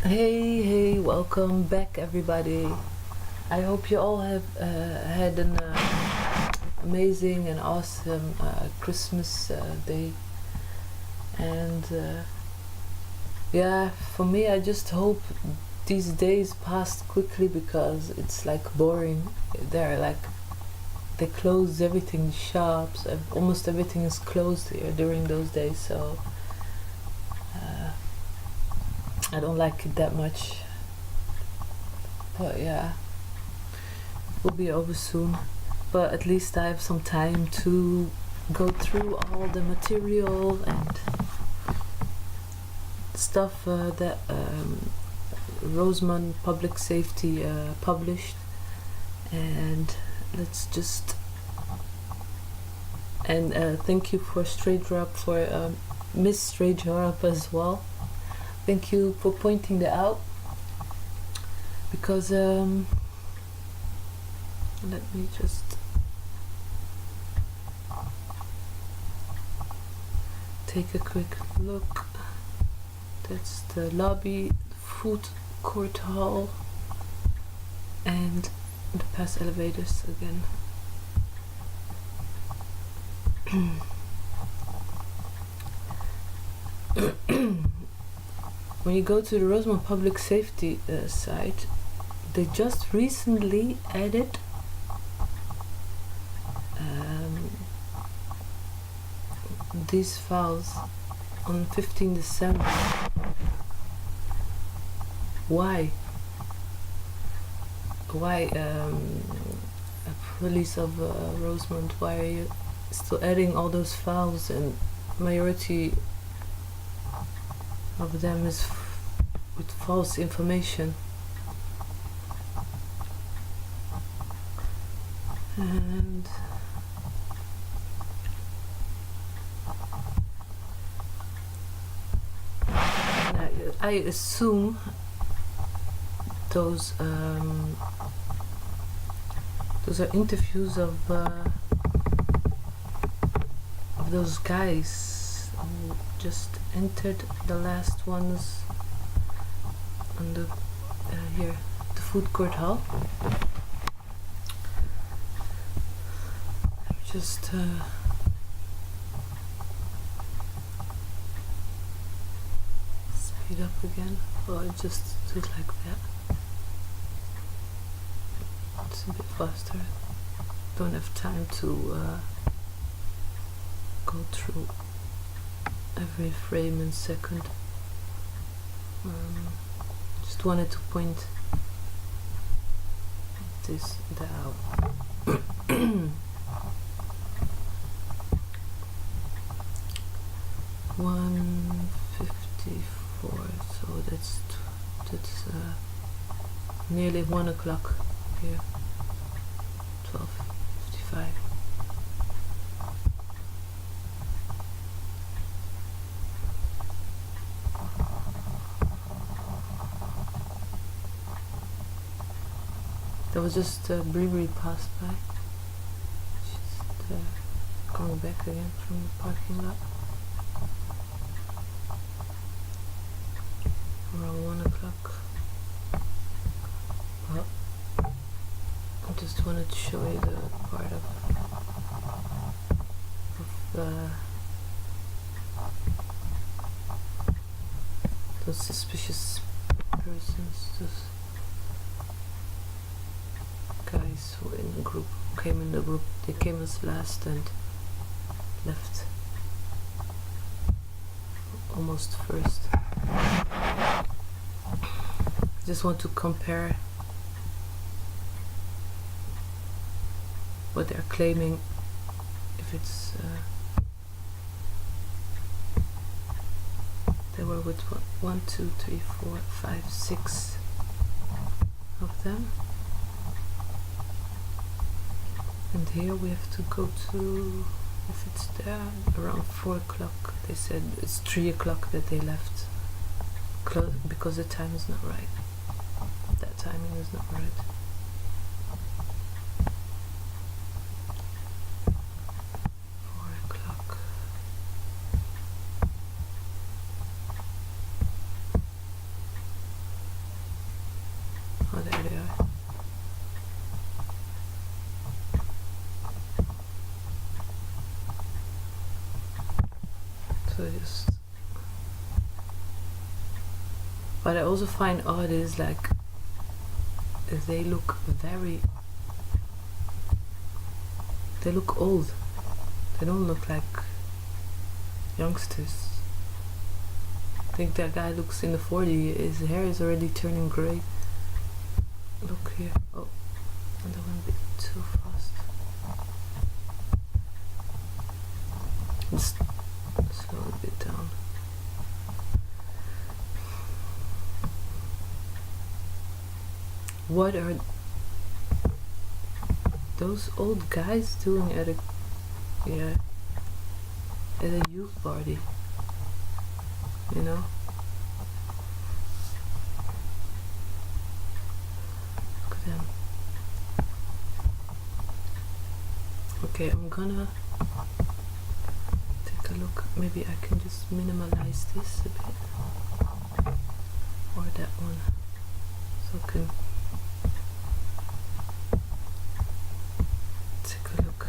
Hey, welcome back, everybody. I hope you all have had an amazing and awesome Christmas day. And yeah, for me, I just hope these days passed quickly because it's like boring. They're like, they closed everything, shops, almost everything is closed here during those days, so I don't like it that much. But yeah, will be over soon. But at least I have some time to go through all the material and stuff that Rosemont Public Safety published. And let's just thank you for Miss Straight Drop as well. Thank you for pointing that out, because let me just take a quick look. That's the lobby, food court hall, and the past elevators again. When you go to the Rosemont Public Safety site, they just recently added these files on 15 December. Why? Police of Rosemont, why are you still adding all those files, and majority of them is with false information? And I assume those are interviews of those guys who just entered, the last ones on the here, the food court hall. Just speed up again. Oh, I just do it like that. It's a bit faster. Don't have time to go through every frame and second. Just wanted to point this out. 1:54. So that's nearly 1 o'clock here. 12:55. There was just a brewery passed by. Just going back again from the parking lot. Around 1 o'clock. Well, I just wanted to show you the part of those suspicious persons, those guys who came in the group. They came as last and left almost first. Just want to compare what they're claiming. If it's they were with 1, 2, 3, 4, 5, 6 of them, and here we have to go to, if it's there, around 4 o'clock. They said it's 3 o'clock that they left, because the time is not right. That timing is not right. 4 o'clock. So just. What I also find odd is like they look old. They don't look like youngsters. I think that guy looks in the 40s. His hair is already turning grey. Look here. Oh, I don't want to be too fast. Just slow a bit down. What are those old guys doing at a youth party? You know? Look at them. Okay, I'm gonna take a look. Maybe I can just minimize this a bit. Or that one. So I can take a look.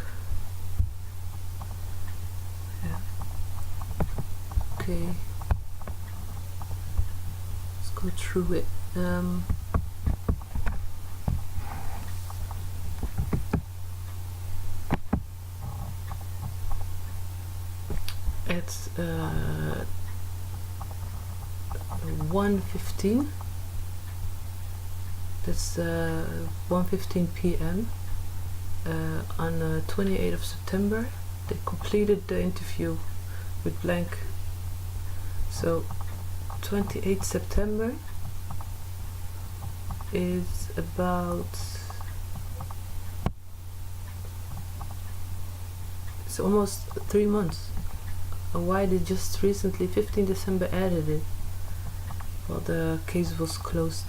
Yeah. Okay. Go through it. It's 1:15. That's 1:15 p.m. On 28th of September. They completed the interview with Blank. So 28th September is about, it's almost 3 months. And why they just recently 15 December added it? Well, the case was closed.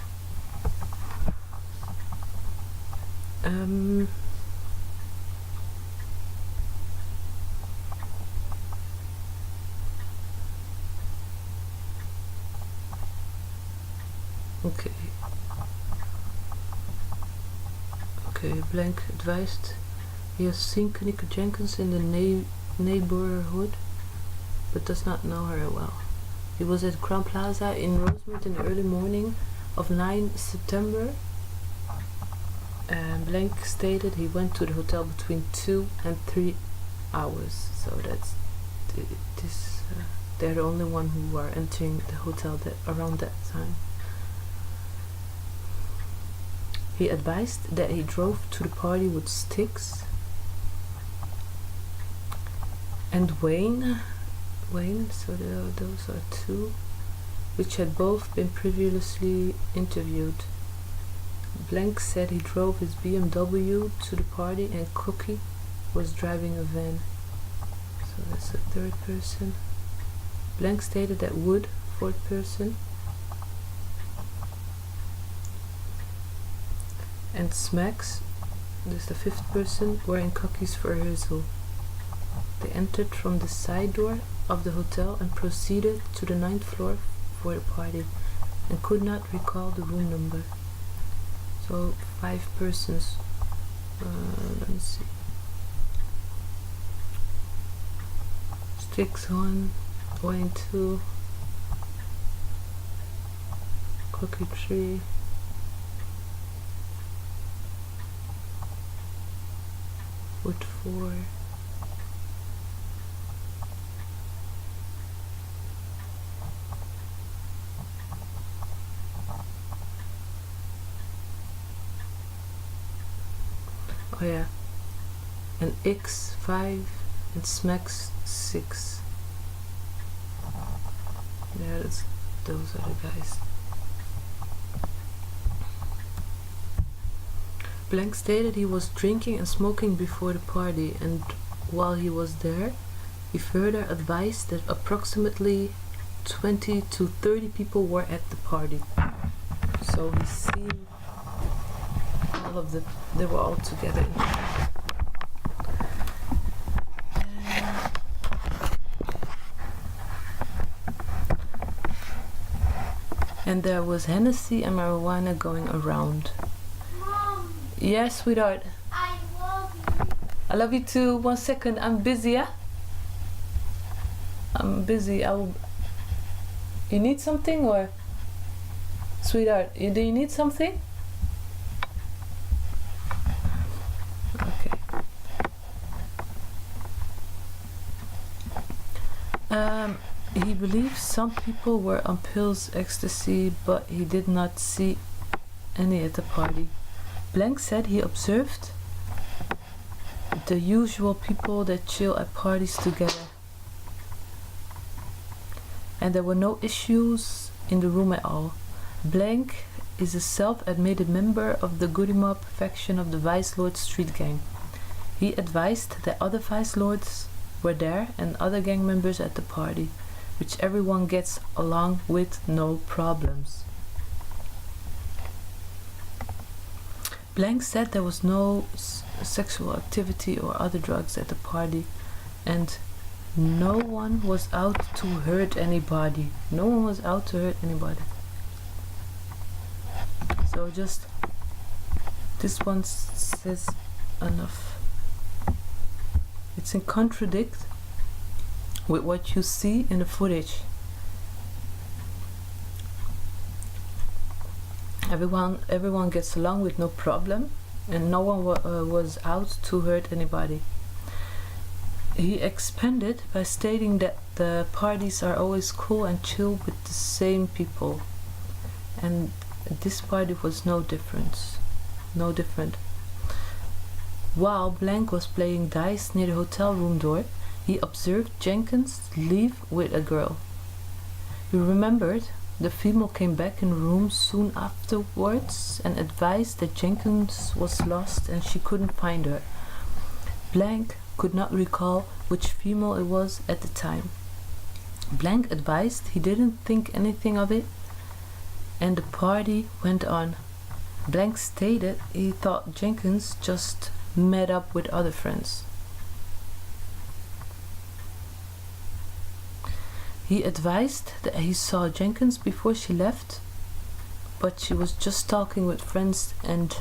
Okay, Blank advised he has seen Kenneka Jenkins in the neighborhood, but does not know her well. He was at Crown Plaza in Rosemont in the early morning of 9 September. And Blank stated he went to the hotel between 2 and 3 hours. So that's they're the only one who are entering the hotel around that time. He advised that he drove to the party with Styx and Wayne, so those are two, which had both been previously interviewed. Blank said he drove his BMW to the party and Cookie was driving a van. So that's the third person. Blank stated that Wood, fourth person, and Smacks, this is the fifth person, were in Cookie's for rehearsal. They entered from the side door of the hotel and proceeded to the 9th floor for the party and could not recall the room number. So 5 persons. Let me see. Styx 1, Wayne 2, Cookie 3, Wood 4, oh yeah, and X 5 and Smacks 6. Yeah, those are the guys. Blank stated he was drinking and smoking before the party, and while he was there, he further advised that approximately 20 to 30 people were at the party. So he seen all of them, they were all together. And there was Hennessy and marijuana going around. Mom. Yes, sweetheart. I love you. I love you too. 1 second, I'm busy, yeah? I'm I'm busy. You need something, or sweetheart? Do you need something? Okay. He believes some people were on pills, ecstasy, but he did not see any at the party. Blank said he observed the usual people that chill at parties together, and there were no issues in the room at all. Blank is a self-admitted member of the Goody Mob faction of the Vice Lord street gang. He advised that other Vice Lords were there and other gang members at the party, which everyone gets along with no problems. Blank said there was no sexual activity or other drugs at the party, and no one was out to hurt anybody. No one was out to hurt anybody. So just this one says enough. It's in contradict with what you see in the footage. Everyone gets along with no problem, and no one was out to hurt anybody. He expanded by stating that the parties are always cool and chill with the same people, and this party was no different. While Blank was playing dice near the hotel room door, he observed Jenkins leave with a girl. He remembered the female came back in the room soon afterwards and advised that Jenkins was lost and she couldn't find her. Blank could not recall which female it was at the time. Blank advised he didn't think anything of it, and the party went on. Blank stated he thought Jenkins just met up with other friends. He advised that he saw Jenkins before she left, but she was just talking with friends and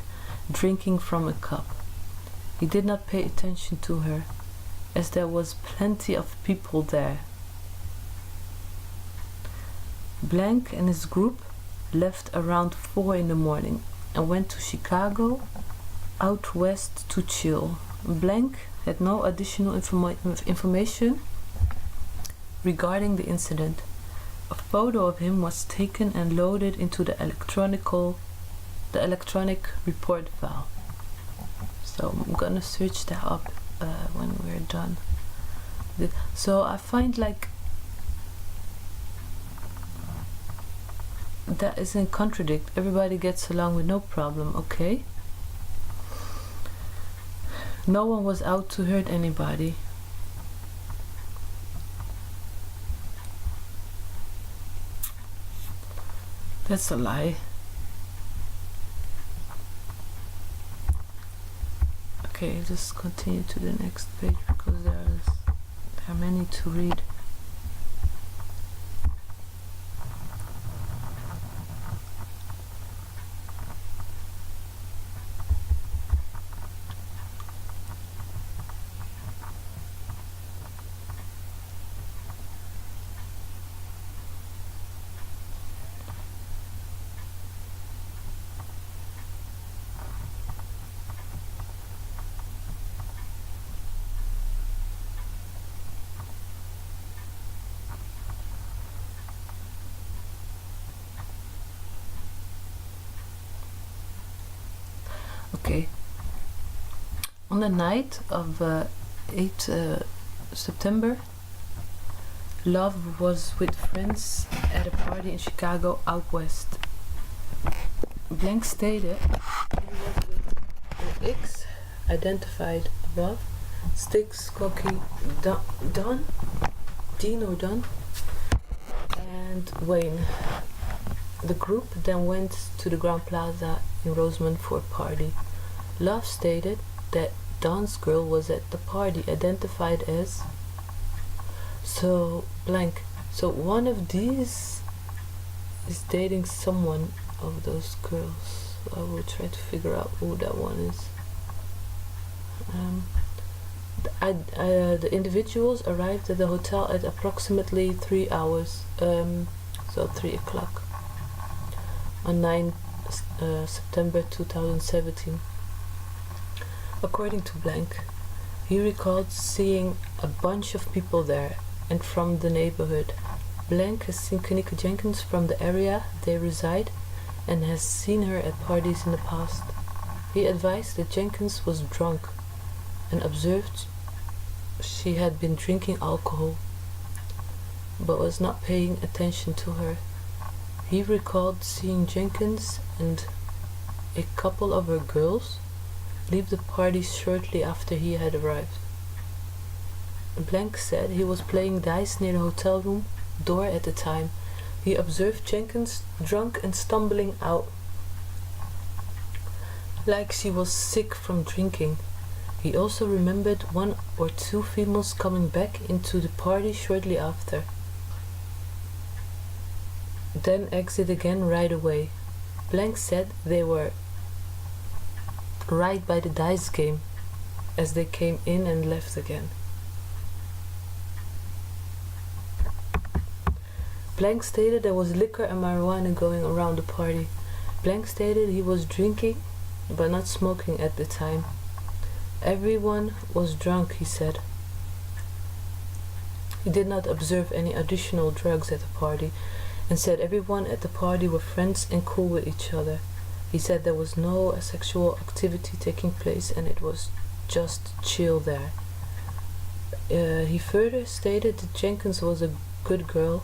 drinking from a cup. He did not pay attention to her, as there was plenty of people there. Blank and his group left around 4 in the morning and went to Chicago, out west, to chill. Blank had no additional information regarding the incident. A photo of him was taken and loaded into the electronic report file. So I'm gonna search that up when we're done. So I find like that is in contradict. Everybody gets along with no problem, okay? No one was out to hurt anybody. That's a lie. Okay, just continue to the next page because there are many to read. Okay. On the night of 8 September, Love was with friends at a party in Chicago out west. Blank stated he was with an X identified above, Sticks, Cocky, Dean or Don, and Wayne. The group then went to the Grand Plaza in Rosemont for a party. Love stated that Don's girl was at the party, identified as blank. So one of these is dating someone of those girls. I will try to figure out who that one is. The individuals arrived at the hotel at approximately 3 hours, so 3 o'clock, on 9 September 2017. According to Blank, he recalled seeing a bunch of people there and from the neighborhood. Blank has seen Kenneka Jenkins from the area they reside and has seen her at parties in the past. He advised that Jenkins was drunk and observed she had been drinking alcohol but was not paying attention to her. He recalled seeing Jenkins and a couple of her girls leave the party shortly after he had arrived. Blank said he was playing dice near the hotel room door at the time. He observed Jenkins drunk and stumbling out like she was sick from drinking. He also remembered 1 or 2 females coming back into the party shortly after, then exit again right away. Blank said they were right by the dice game as they came in and left again. Blank stated there was liquor and marijuana going around the party. Blank stated he was drinking but not smoking at the time. Everyone was drunk, he said. He did not observe any additional drugs at the party and said everyone at the party were friends and cool with each other. He said there was no sexual activity taking place and it was just chill there. He further stated that Jenkins was a good girl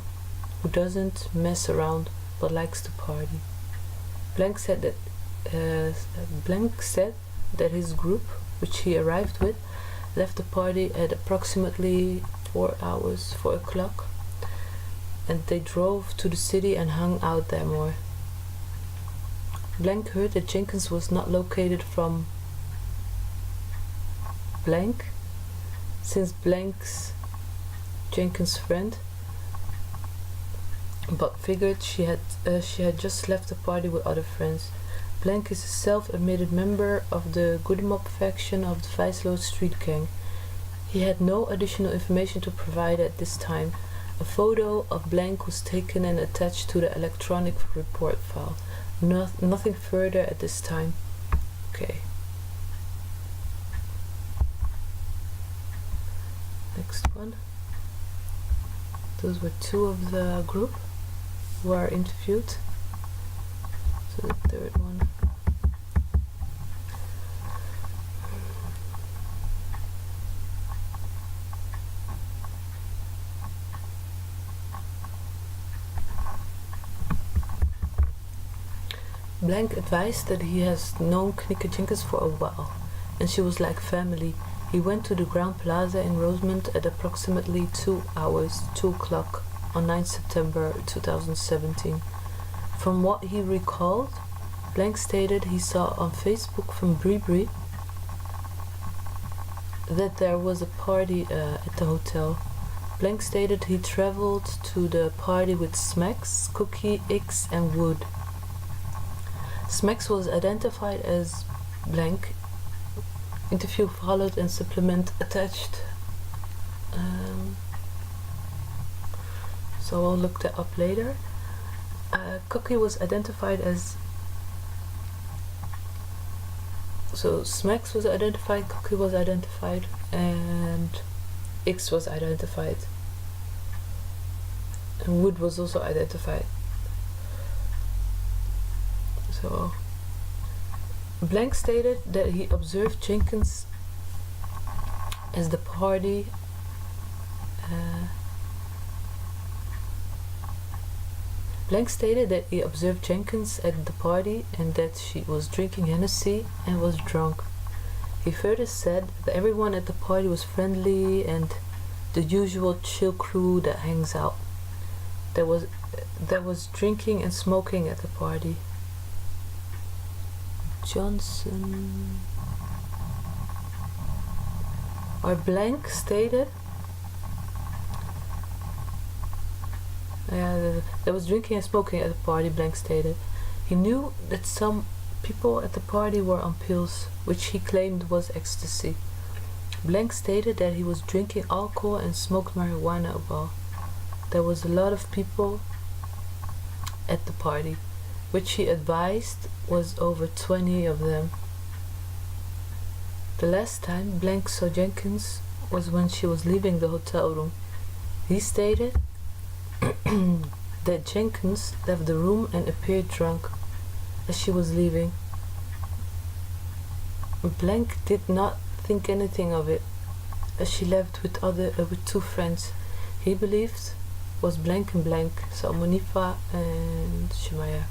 who doesn't mess around but likes to party. Blank said that his group, which he arrived with, left the party at approximately 4 o'clock, and they drove to the city and hung out there more. Blank heard that Jenkins was not located from Blank, since Blank's Jenkins' friend, but figured she had just left the party with other friends. Blank is a self-admitted member of the Goodmop faction of the Vijsloot Street Gang. He had no additional information to provide at this time. A photo of Blank was taken and attached to the electronic report file. Nothing further at this time. Okay. Next one. Those were 2 of the group who are interviewed. So the third one. Blank advised that he has known Kenneka Jenkins for a while, and she was like family. He went to the Grand Plaza in Rosemont at approximately 2 o'clock on 9 September 2017. From what he recalled, Blank stated he saw on Facebook from Bree that there was a party at the hotel. Blank stated he traveled to the party with Smacks, Cookie, X and Wood. Smacks was identified as Blank. Interview followed and supplement attached. So I'll look that up later. Cookie was identified as... So Smacks was identified, Cookie was identified, and X was identified. And Wood was also identified. So Blank stated that he observed Jenkins as the party Blank stated that he observed Jenkins at the party and that she was drinking Hennessy and was drunk. He further said that everyone at the party was friendly and the usual chill crew that hangs out. There was drinking and smoking at the party. Johnson or Blank stated there was drinking and smoking at the party. Blank stated he knew that some people at the party were on pills, which he claimed was ecstasy. Blank stated that he was drinking alcohol and smoked marijuana while there was a lot of people at the party, which he advised was over 20 of them. The last time Blank saw Jenkins was when she was leaving the hotel room. He stated that Jenkins left the room and appeared drunk as she was leaving. Blank did not think anything of it as she left with two friends he believed was Blank and Blank, so Monifa and Shemaya.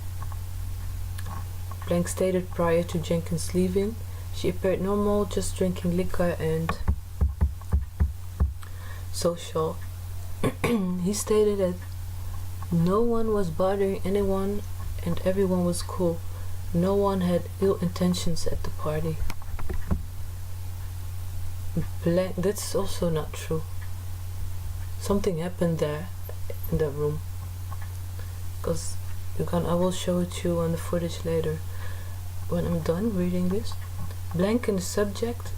Blank stated prior to Jenkins leaving, she appeared normal, just drinking liquor and social. He stated that no one was bothering anyone and everyone was cool. No one had ill intentions at the party. Blank, that's also not true. Something happened there in that room. Because I will show it to you on the footage later when I'm done reading this. Blank and the subject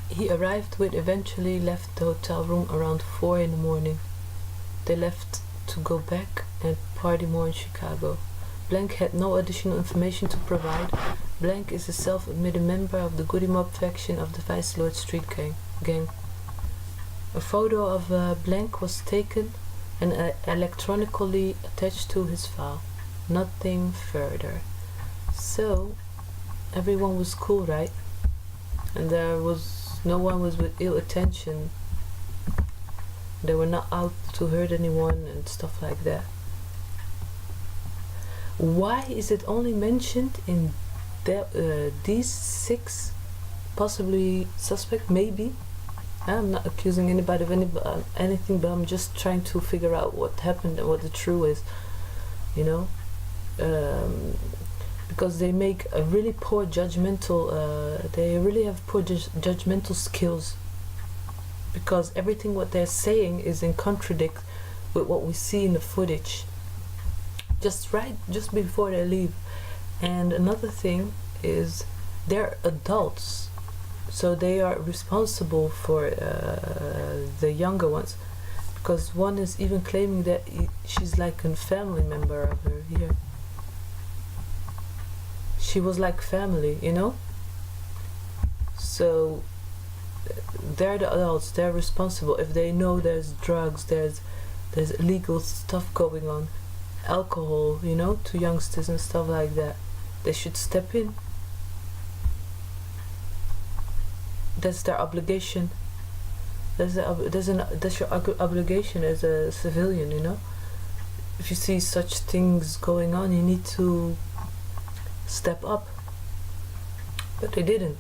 he arrived with eventually left the hotel room around 4 in the morning. They left to go back and party more in Chicago. Blank had no additional information to provide. Blank is a self-admitted member of the Goody Mob faction of the Vice Lord Street gang. A photo of Blank was taken and electronically attached to his file. Nothing further. So, everyone was cool, right? And no one was with ill intention. They were not out to hurt anyone and stuff like that. Why is it only mentioned in these 6 possibly suspect? Maybe. I'm not accusing anybody of anything, but I'm just trying to figure out what happened and what the truth is, you know. Because they make a really poor judgmental, they really have poor judgmental skills. Because everything what they're saying is in contradict with what we see in the footage. Just before they leave. And another thing is they're adults, so they are responsible for the younger ones, because one is even claiming that she's like a family member of her here. She was like family, you know. So they're the adults, they're responsible. If they know there's drugs, there's illegal stuff going on, alcohol, you know, to youngsters and stuff like that, they should step in. That's their obligation. That's your obligation as a civilian, you know. If you see such things going on, you need to step up. But they didn't.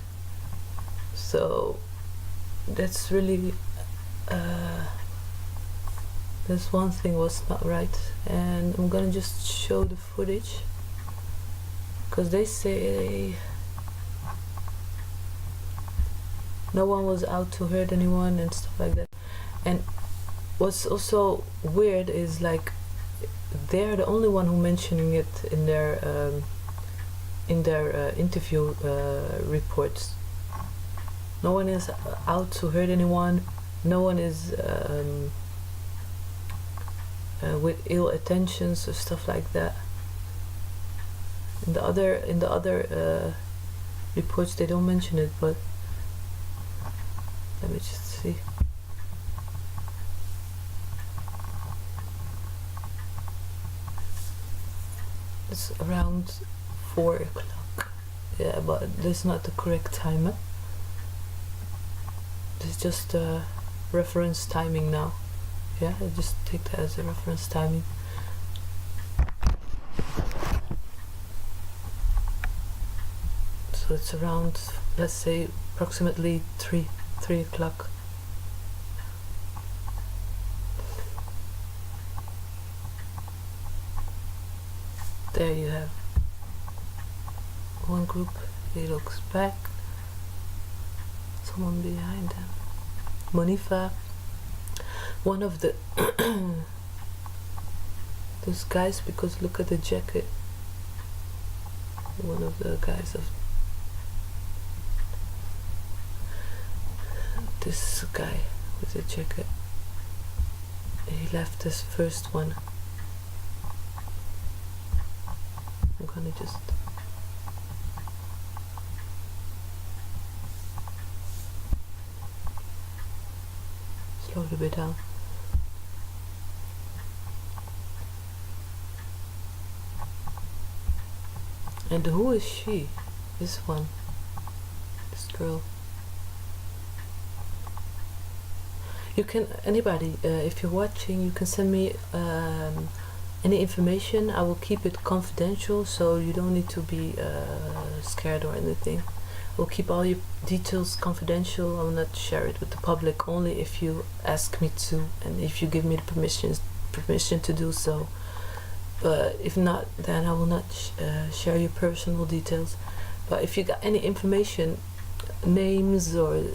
So that's really this one thing was not right. And I'm gonna just show the footage, because they say no one was out to hurt anyone and stuff like that. And what's also weird is like they're the only one who mentioning it in their interview reports. No one is out to hurt anyone. No one is with ill intentions or stuff like that. In the other reports they don't mention it, but let me just see. It's around 4 o'clock. Yeah, but that's not the correct time. It's just reference timing now. Yeah, I just take that as a reference timing. So it's around, let's say, approximately 3 o'clock. There you have one group. He looks back. Someone behind them. Monifa. One of the those guys, because look at the jacket. One of the guys of this guy with the jacket. He left this first one. I'm gonna just slow it a bit down. And who is she? This one. This girl. You can, anybody, if you're watching, you can send me any information. I will keep it confidential, so you don't need to be scared or anything. I will keep all your details confidential. I will not share it with the public, only if you ask me to and if you give me the permission to do so. But if not, then I will not share your personal details. But if you got any information, names, or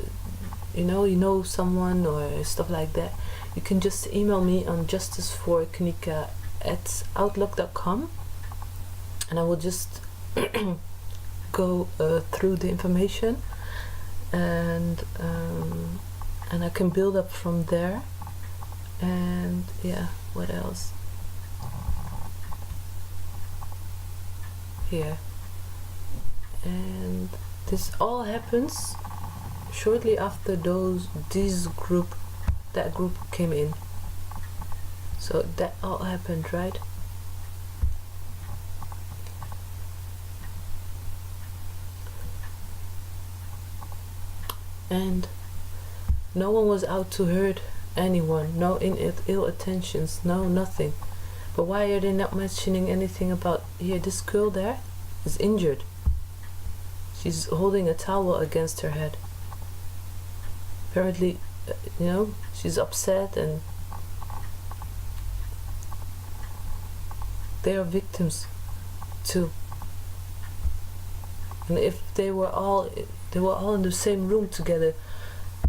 you know someone or stuff like that, you can just email me on justiceforkenneka@outlook.com, and I will just go through the information, and I can build up from there. And yeah, what else? Here. And this all happens shortly after that group came in. So that all happened, right? And no one was out to hurt anyone, no ill intentions, no nothing. But why are they not mentioning anything about, here, this girl there is injured. She's holding a towel against her head. Apparently, she's upset, and they are victims too. And if they were all in the same room together,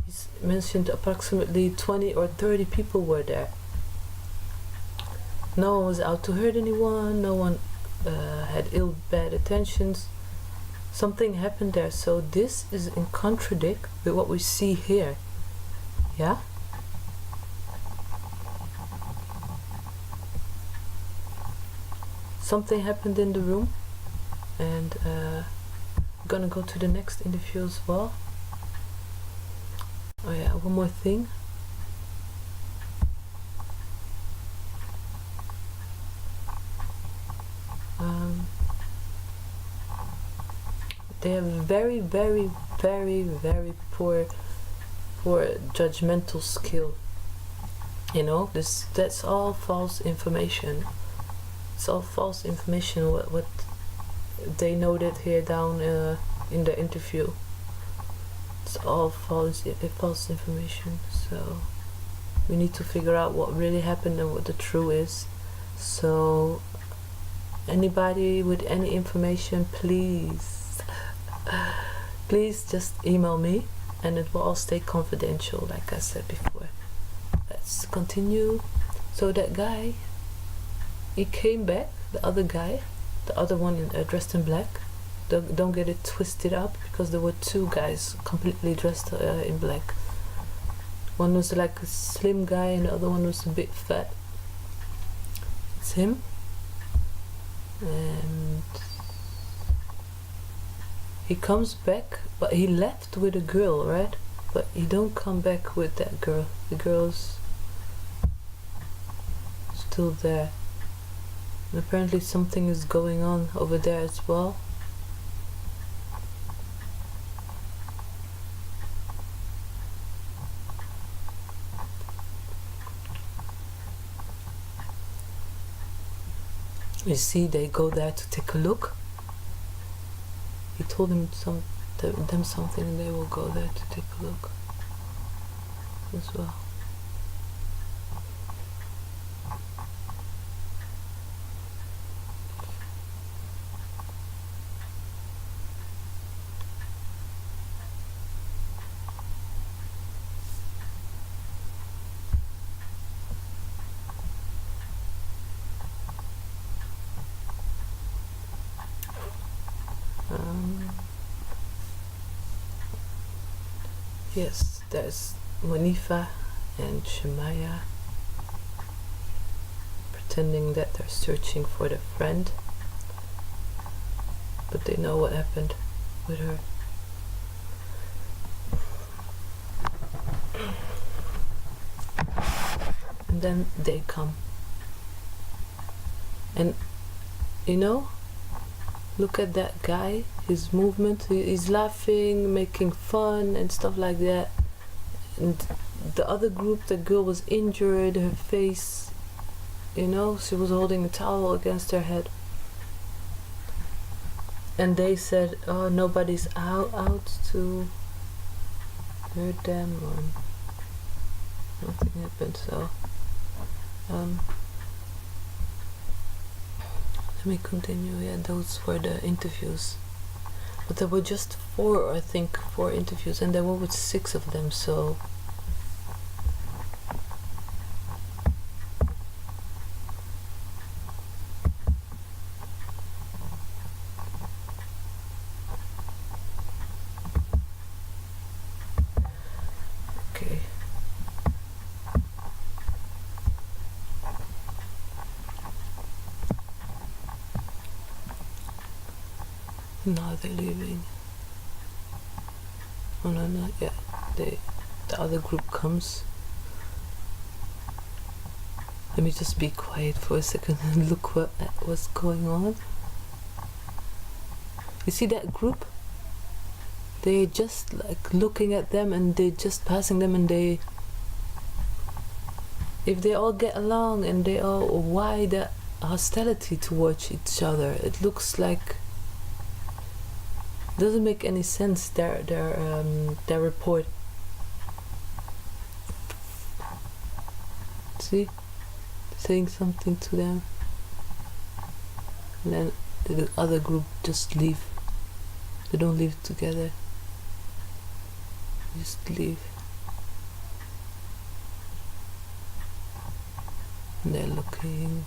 he's mentioned approximately 20 or 30 people were there. No one was out to hurt anyone, no one had bad intentions. Something happened there, so this is in contradict with what we see here. Yeah? Something happened in the room, and I'm gonna go to the next interview as well. Oh yeah, one more thing. They have very, very, very, very poor judgmental skill. That's all false information. It's all false information. What they noted here down in the interview. It's all false information. So we need to figure out what really happened and what the truth is. So anybody with any information, please just email me, and it will all stay confidential, like I said before. Let's continue. So that guy, he came back, the other guy, the other one dressed in black. Don't get it twisted up, because there were two guys completely dressed in black. One was like a slim guy and the other one was a bit fat. It's him. And he comes back, but he left with a girl, right? But he don't come back with that girl. The girl's still there. And apparently something is going on over there as well. You see, they go there to take a look. He told them something, and they will go there to take a look as well. Yes, there's Monifa and Shemaya pretending that they're searching for their friend, but they know what happened with her. And then they come. And you know, look at that guy, his movement, he's laughing, making fun and stuff like that. And the other group, the girl was injured, her face, you know, she was holding a towel against her head. And they said, oh, nobody's out to hurt them, or nothing happened. So let me continue. Yeah, those were the interviews, but there were just four interviews, and there were 6 of them. So okay. Now they're leaving. Oh no, not yet. The other group comes. Let me just be quiet for a second and look what's going on. You see that group? They're just like looking at them, and they're just passing them, and if they all get along, and they all, why the hostility towards each other? It looks like doesn't make any sense. Their report. See, saying something to them, and then the other group just leave. They don't leave together. They just leave. And they're looking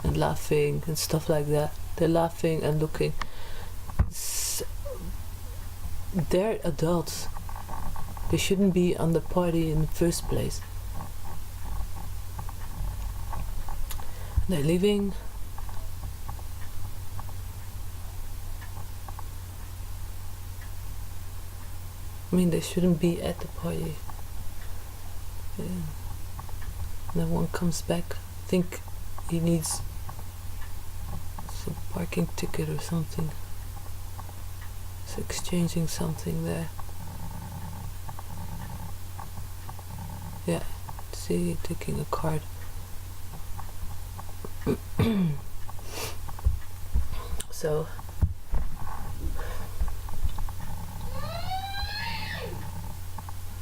and laughing and stuff like that. They're laughing and looking. They're adults. They shouldn't be on the party in the first place. They're leaving. I mean, they shouldn't be at the party. Yeah. And then one comes back. I think he needs some parking ticket or something. He's exchanging something there. Yeah, see, taking a card. So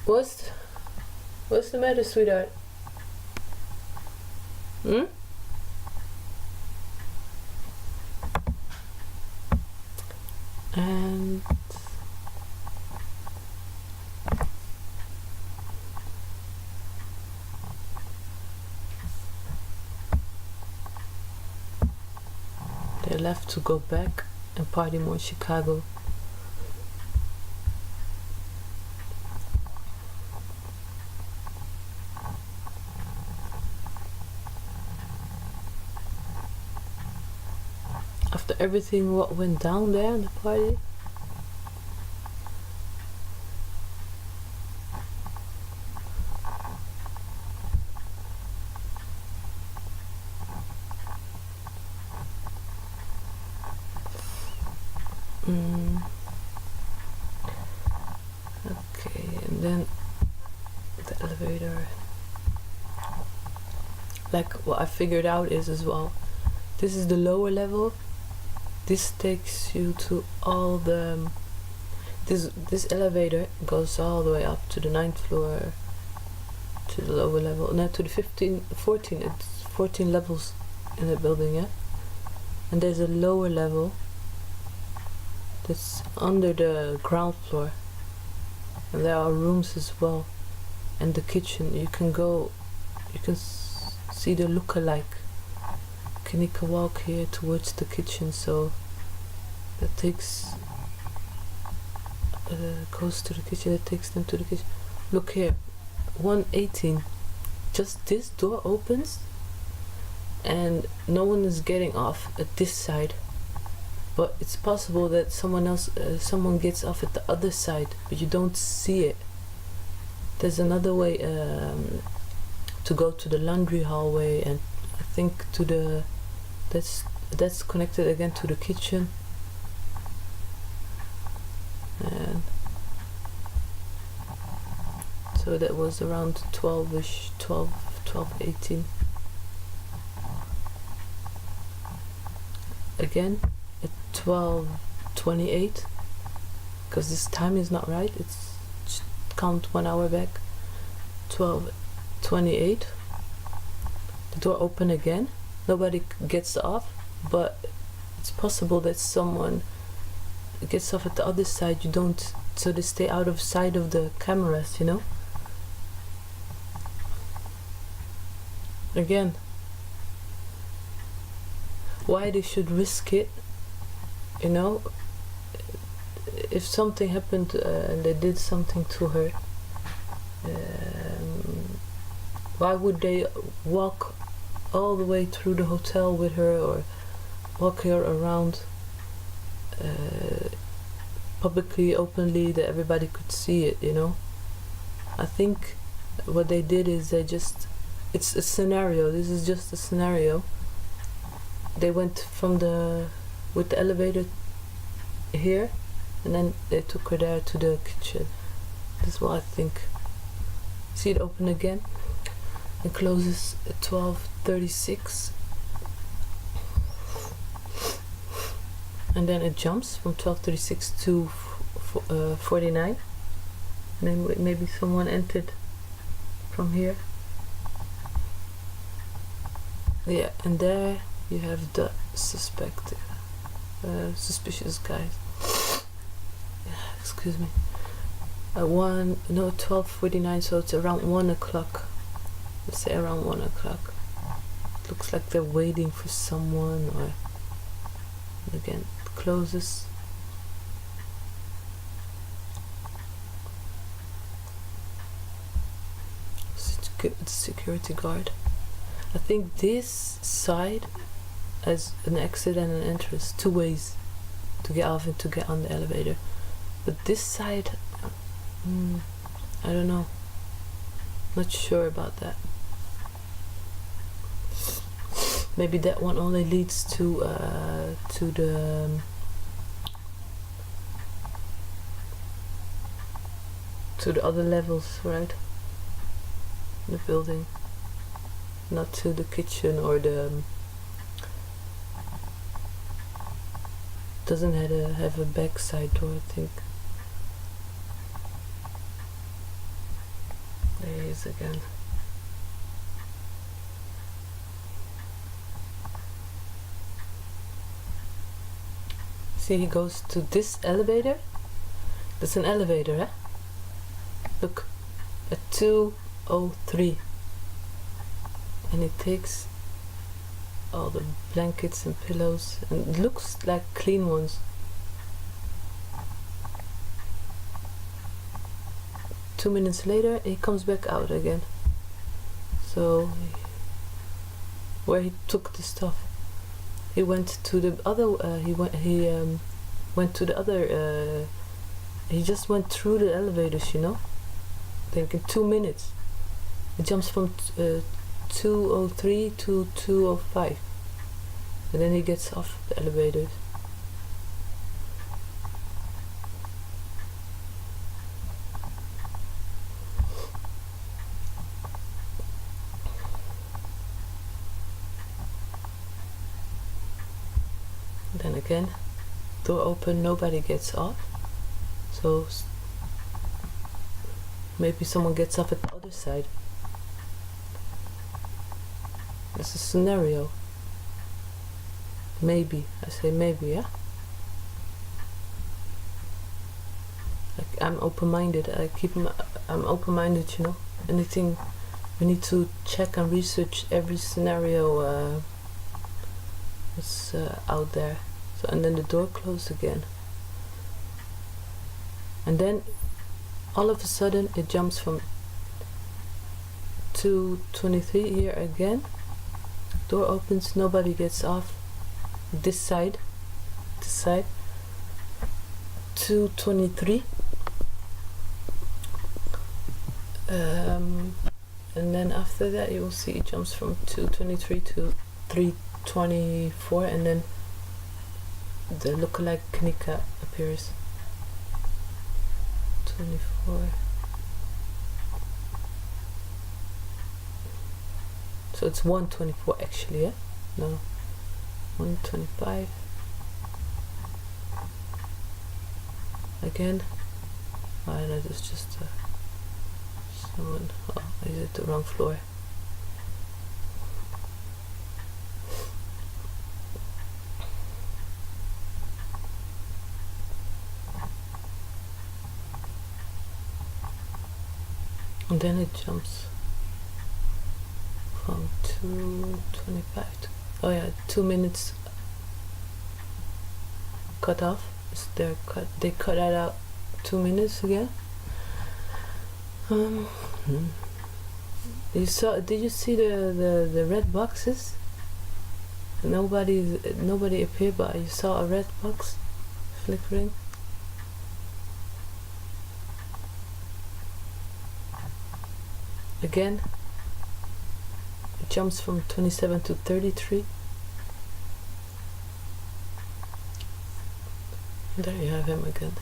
what's the matter, sweetheart? And they left to go back and party more in Chicago. After everything what went down there in the party. Okay, and then the elevator. Like what I figured out is as well, this is the lower level. This takes you to all the this elevator goes all the way up to the 9th floor, to the lower level, no, to the 14. It's 14 levels in the building, yeah. And there's a lower level that's under the ground floor, and there are rooms as well, and the kitchen. You can go, you can see the look-alike. Kenneka walk here towards the kitchen, so that takes goes to the kitchen, it takes them to the kitchen. Look here, 118. Just this door opens and no one is getting off at this side. But it's possible that someone gets off at the other side, but you don't see it. There's another way to go to the laundry hallway, and I think that's connected again to the kitchen. And so that was around 12ish, 12:18. Again at 12:28, because this time is not right. It's count 1 hour back. 12:28. The door open again. Nobody gets off, but it's possible that someone gets off at the other side. You don't, so they stay out of sight of the cameras, you know. Again, why they should risk it, you know? If something happened and they did something to her, why would they walk all the way through the hotel with her, or walk her around publicly, openly, that everybody could see it, you know? I think what they did is it's a scenario. This is just a scenario. They went with the elevator here, and then they took her there to the kitchen. That's what I think. See it open again? It closes at 12:36. And then it jumps from 12:36 to 49. And then maybe someone entered from here. Yeah, and there you have the suspicious guys. Excuse me. 12:49, so it's around 1 o'clock. Let's say around 1 o'clock. It looks like they're waiting for someone, or again, it closes. Security guard. I think this side has an exit and an entrance, 2 ways to get off and to get on the elevator. But this side, I don't know. Not sure about that. Maybe that one only leads to the other levels, right? The building, not to the kitchen, or the doesn't have a backside door, I think. There he is again. See, he goes to this elevator. That's an elevator, eh? Look, at 2:03, and it takes all the blankets and pillows, and it looks like clean ones. 2 minutes later, he comes back out again. So, where he took the stuff, he went to the other. Went to the other. He just went through the elevators, you know. I think in 2 minutes, it jumps from 2:03 to 2:05, and then he gets off the elevators. Then again, door open, nobody gets off. So maybe someone gets off at the other side. It's a scenario. Maybe, I say maybe, yeah? Like, I'm open-minded. I'm open-minded, you know? Anything, we need to check and research every scenario that's out there. So, and then the door closed again. and then all of a sudden it jumps from 223 here again. Door opens, nobody gets off. This side, 223. And then after that you will see it jumps from 223 to 324, and then the lookalike Kenneka appears. 24. So it's 124 actually, yeah? No. 125. Again. Oh no, this is just someone. Oh, I used the wrong floor. And then it jumps from 225 to, oh yeah, 2 minutes cut off. Is there cut? They cut that out 2 minutes again. You saw? Did you see the red boxes? Nobody appeared, but you saw a red box flickering. Again, it jumps from 27 to 33. There you have him again.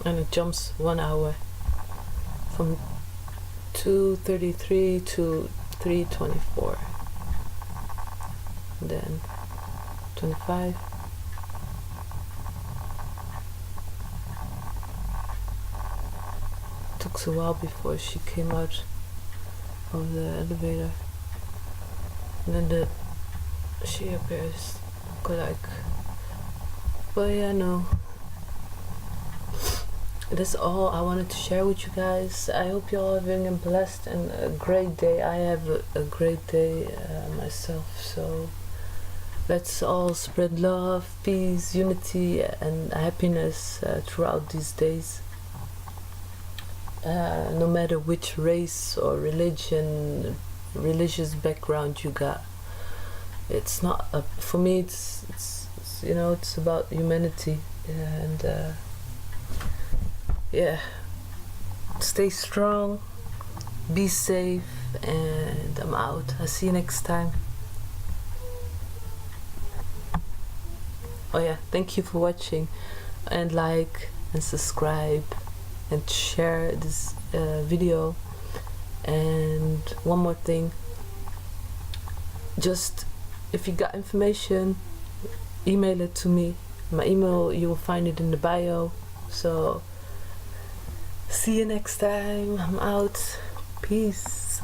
And it jumps 1 hour from 233 to 324, and then 25, took a while before she came out of the elevator, and then she appears like, but yeah, no, that's all I wanted to share with you guys. I hope you all are having a blessed and a great day. I have a great day myself, so let's all spread love, peace, unity and happiness throughout these days, no matter which race or religious background you got. It's not for me, it's you know, it's about humanity, and yeah, stay strong, be safe, and I'm out. I'll see you next time. Oh yeah, thank you for watching, and like and subscribe and share this video. And one more thing, just if you got information, email it to me. My email, you will find it in the bio. So see you next time. I'm out. Peace.